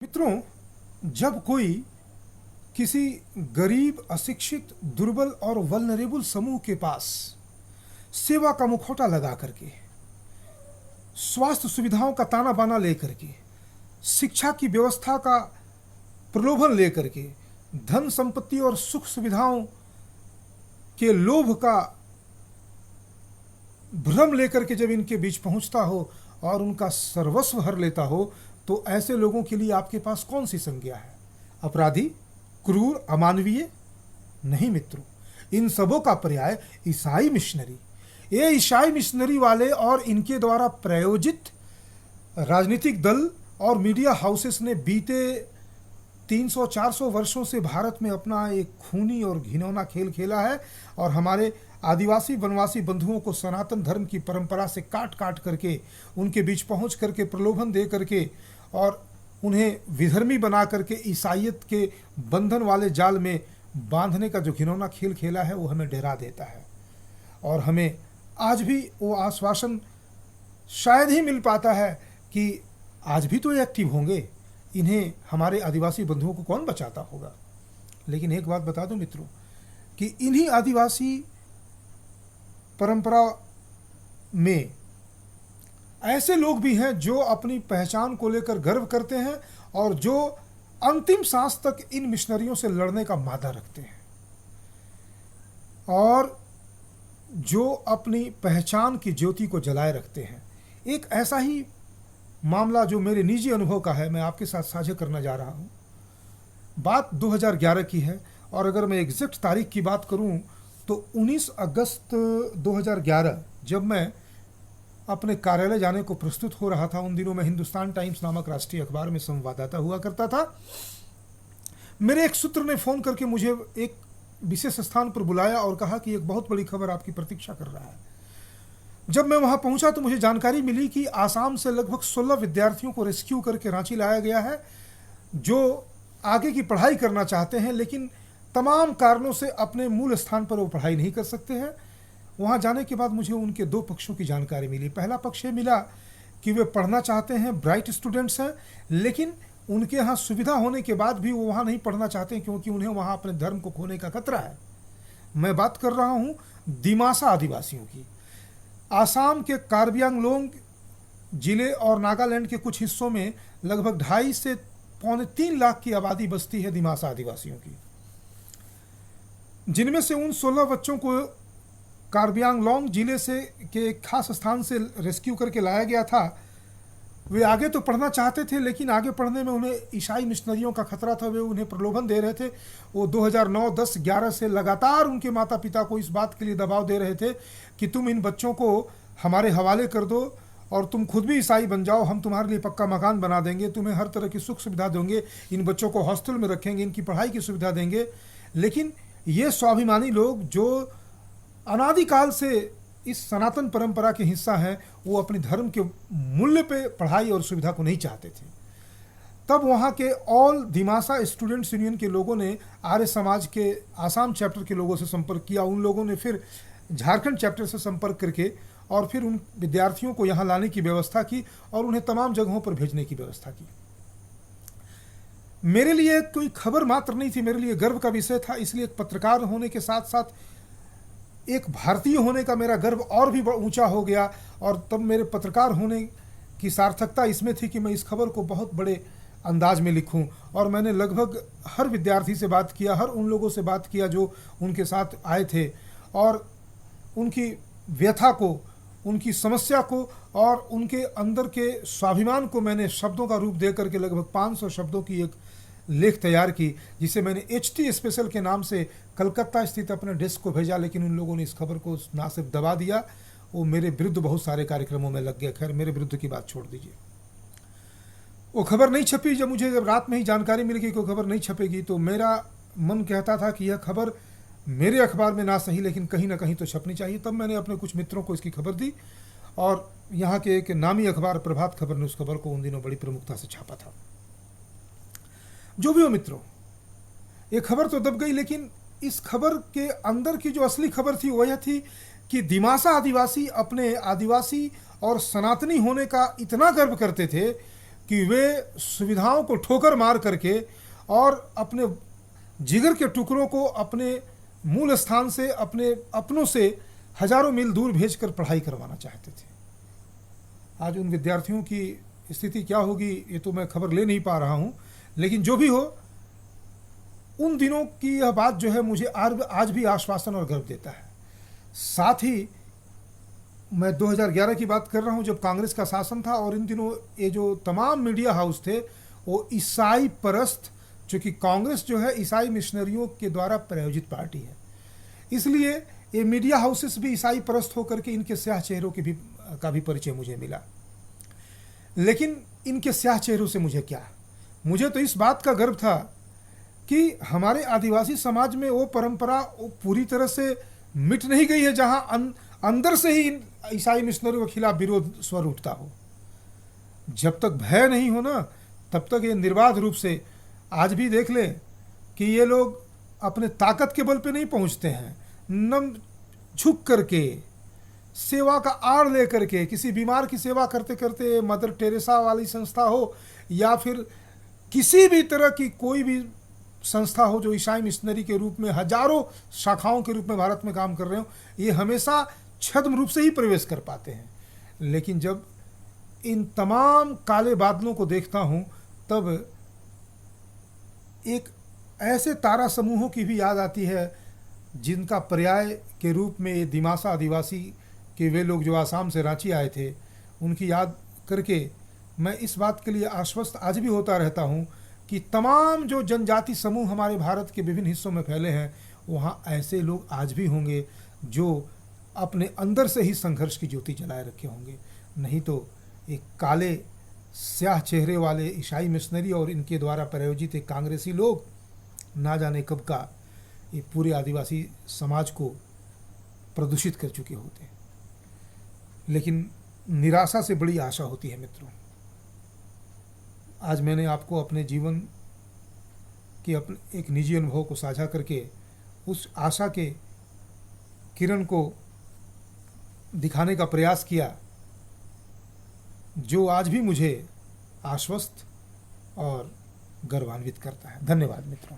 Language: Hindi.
मित्रों, जब कोई किसी गरीब, अशिक्षित, दुर्बल और वल्नरेबल समूह के पास सेवा का मुखौटा लगा करके, स्वास्थ्य सुविधाओं का ताना बाना लेकर के, शिक्षा की व्यवस्था का प्रलोभन लेकर के, धन संपत्ति और सुख सुविधाओं के लोभ का भ्रम लेकर के जब इनके बीच पहुंचता हो और उनका सर्वस्व हर लेता हो, तो ऐसे लोगों के लिए आपके पास कौन सी संज्ञा है? अपराधी, क्रूर, अमानवीय? नहीं मित्रों, इन सबों का पर्याय ईसाई मिशनरी। ये ईसाई मिशनरी वाले और इनके द्वारा प्रायोजित राजनीतिक दल और मीडिया हाउसेस ने बीते 300-400 वर्षों से भारत में अपना एक खूनी और घिनौना खेल खेला है और हमारे आदिवासी वनवासी बंधुओं को सनातन धर्म की परंपरा से काट काट करके, उनके बीच पहुंच करके, प्रलोभन दे करके और उन्हें विधर्मी बना करके ईसाइयत के बंधन वाले जाल में बांधने का जो घिनौना खेल खेला है, वो हमें डरा देता है। और हमें आज भी वो आश्वासन शायद ही मिल पाता है कि आज भी तो ये एक्टिव होंगे, इन्हें, हमारे आदिवासी बंधुओं को कौन बचाता होगा। लेकिन एक बात बता दूं मित्रों कि इन्हीं आदिवासी परंपरा में ऐसे लोग भी हैं जो अपनी पहचान को लेकर गर्व करते हैं और जो अंतिम सांस तक इन मिशनरियों से लड़ने का मादा रखते हैं, और जो अपनी पहचान की ज्योति को जलाए रखते हैं। एक ऐसा ही मामला जो मेरे निजी अनुभव का है, मैं आपके साथ साझा करना जा रहा हूँ। बात 2011 की है और अगर मैं एग्जैक्ट तारीख की बात करूँ तो 19 अगस्त 2011, जब मैं अपने कार्यालय जाने को प्रस्तुत हो रहा था। उन दिनों मैं हिंदुस्तान टाइम्स नामक राष्ट्रीय अखबार में संवाददाता हुआ करता था। मेरे एक सूत्र ने फ़ोन करके मुझे एक विशेष स्थान पर बुलाया और कहा कि एक बहुत बड़ी खबर आपकी प्रतीक्षा कर रहा है। जब मैं वहां पहुंचा तो मुझे जानकारी मिली कि आसाम से लगभग 16 विद्यार्थियों को रेस्क्यू करके रांची लाया गया है, जो आगे की पढ़ाई करना चाहते हैं, लेकिन तमाम कारणों से अपने मूल स्थान पर वो पढ़ाई नहीं कर सकते हैं। वहाँ जाने के बाद मुझे उनके दो पक्षों की जानकारी मिली। पहला पक्ष ये मिला कि वे पढ़ना चाहते हैं, ब्राइट स्टूडेंट्स हैं, लेकिन उनके यहाँ सुविधा होने के बाद भी वो वहाँ नहीं पढ़ना चाहते हैं क्योंकि उन्हें वहाँ अपने धर्म को खोने का खतरा है। मैं बात कर रहा हूँ दिमासा आदिवासियों की। आसाम के कार्बी आंगलोंग जिले और नागालैंड के कुछ हिस्सों में लगभग 2.5 से 3.25 लाख की आबादी बसती है दिमासा आदिवासियों की, जिनमें से उन 16 बच्चों को कार्बी आंगलोंग जिले से के एक खास स्थान से रेस्क्यू करके लाया गया था। वे आगे तो पढ़ना चाहते थे, लेकिन आगे पढ़ने में उन्हें ईसाई मिशनरियों का खतरा था। वे उन्हें प्रलोभन दे रहे थे। वो 2009, 10, 11 से लगातार उनके माता पिता को इस बात के लिए दबाव दे रहे थे कि तुम इन बच्चों को हमारे हवाले कर दो और तुम खुद भी ईसाई बन जाओ, हम तुम्हारे लिए पक्का मकान बना देंगे, तुम्हें हर तरह की सुख सुविधा देंगे, इन बच्चों को हॉस्टल में रखेंगे, इनकी पढ़ाई की सुविधा देंगे। लेकिन ये स्वाभिमानी लोग जो अनादिकाल से इस सनातन परंपरा के हिस्सा हैं, वो अपने धर्म के मूल्य पे पढ़ाई और सुविधा को नहीं चाहते थे। तब वहाँ के ऑल दिमासा स्टूडेंट्स यूनियन के लोगों ने आर्य समाज के आसाम चैप्टर के लोगों से संपर्क किया। उन लोगों ने फिर झारखंड चैप्टर से संपर्क करके और फिर उन विद्यार्थियों को यहाँ लाने की व्यवस्था की और उन्हें तमाम जगहों पर भेजने की व्यवस्था की। मेरे लिए कोई खबर मात्र नहीं थी, मेरे लिए गर्व का विषय था। इसलिए एक पत्रकार होने के साथ साथ एक भारतीय होने का मेरा गर्व और भी ऊंचा हो गया। और तब मेरे पत्रकार होने की सार्थकता इसमें थी कि मैं इस खबर को बहुत बड़े अंदाज में लिखूं। और मैंने लगभग हर विद्यार्थी से बात किया, हर उन लोगों से बात किया जो उनके साथ आए थे, और उनकी व्यथा को, उनकी समस्या को और उनके अंदर के स्वाभिमान को मैंने शब्दों का रूप दे करके लगभग 500 शब्दों की एक लेख तैयार की, जिसे मैंने HT स्पेशल के नाम से कलकत्ता स्थित अपने डेस्क को भेजा। लेकिन उन लोगों ने इस खबर को ना सिर्फ दबा दिया, वो मेरे विरुद्ध बहुत सारे कार्यक्रमों में लग गए। खैर, मेरे विरुद्ध की बात छोड़ दीजिए। वो खबर नहीं छपी। जब रात में ही जानकारी मिल गई कि वो खबर नहीं छपेगी, तो मेरा मन कहता था कि यह खबर मेरे अखबार में ना सही, लेकिन कहीं ना कहीं तो छपनी चाहिए। तब मैंने अपने कुछ मित्रों को इसकी खबर दी और यहाँ के एक नामी अखबार प्रभात खबर ने उस खबर को उन दिनों बड़ी प्रमुखता से छापा था। जो भी हो मित्रों, ये खबर तो दब गई, लेकिन इस खबर के अंदर की जो असली खबर थी वो यह थी कि दिमासा आदिवासी अपने आदिवासी और सनातनी होने का इतना गर्व करते थे कि वे सुविधाओं को ठोकर मार करके और अपने जिगर के टुकड़ों को अपने मूल स्थान से, अपने अपनों से हजारों मील दूर भेजकर पढ़ाई करवाना चाहते थे। आज उन विद्यार्थियों की स्थिति क्या होगी ये तो मैं खबर ले नहीं पा रहा हूँ, लेकिन जो भी हो, उन दिनों की यह बात जो है मुझे आज भी आश्वासन और गर्व देता है। साथ ही मैं 2011 की बात कर रहा हूँ जब कांग्रेस का शासन था, और इन दिनों ये जो तमाम मीडिया हाउस थे वो ईसाई परस्त, चूँकि कांग्रेस जो है ईसाई मिशनरियों के द्वारा प्रायोजित पार्टी है, इसलिए ये मीडिया हाउसेस भी ईसाई परस्त होकर के इनके स्याह चेहरों का भी परिचय मुझे मिला। लेकिन इनके स्याह चेहरों से मुझे क्या, मुझे तो इस बात का गर्व था कि हमारे आदिवासी समाज में वो परंपरा वो पूरी तरह से मिट नहीं गई है जहाँ अंदर से ही इन ईसाई मिशनरियों के खिलाफ विरोध स्वर उठता हो। जब तक भय नहीं हो ना, तब तक ये निर्बाध रूप से, आज भी देख लें कि ये लोग अपने ताकत के बल पे नहीं पहुंचते हैं, नम झुक करके सेवा का आड़ ले करके, किसी बीमार की सेवा करते करते, मदर टेरेसा वाली संस्था हो या फिर किसी भी तरह की कोई भी संस्था हो जो ईसाई मिशनरी के रूप में हजारों शाखाओं के रूप में भारत में काम कर रहे हो, ये हमेशा छद्म रूप से ही प्रवेश कर पाते हैं। लेकिन जब इन तमाम काले बादलों को देखता हूँ तब एक ऐसे तारा समूहों की भी याद आती है जिनका पर्याय के रूप में ये दिमासा आदिवासी के वे लोग जो आसाम से रांची आए थे, उनकी याद करके मैं इस बात के लिए आश्वस्त आज भी होता रहता हूँ कि तमाम जो जनजाति समूह हमारे भारत के विभिन्न हिस्सों में फैले हैं, वहाँ ऐसे लोग आज भी होंगे जो अपने अंदर से ही संघर्ष की ज्योति जलाए रखे होंगे। नहीं तो एक काले स्याह चेहरे वाले ईसाई मिशनरी और इनके द्वारा प्रायोजित एक कांग्रेसी लोग ना जाने कब का ये पूरे आदिवासी समाज को प्रदूषित कर चुके होते। लेकिन निराशा से बड़ी आशा होती है मित्रों। आज मैंने आपको अपने जीवन के अपने एक निजी अनुभव को साझा करके उस आशा के किरण को दिखाने का प्रयास किया जो आज भी मुझे आश्वस्त और गर्वान्वित करता है। धन्यवाद मित्रों।